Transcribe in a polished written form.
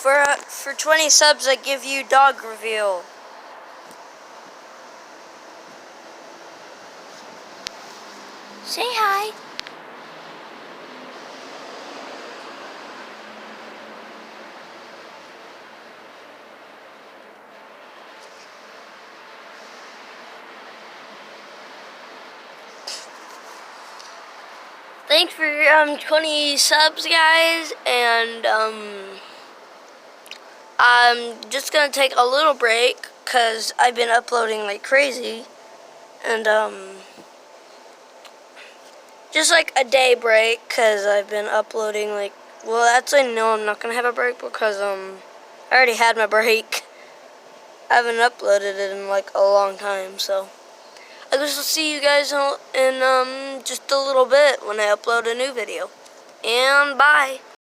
For 20 subs, I give you dog reveal. Say hi. Thanks for 20 subs, guys, and I'm just gonna take a little break because I've been uploading like crazy, and just like a day break because I've been uploading like, well, actually no, I'm not gonna have a break because I already had my break. I haven't uploaded it in like a long time, so I guess I'll see you guys in just a little bit when I upload a new video. And bye.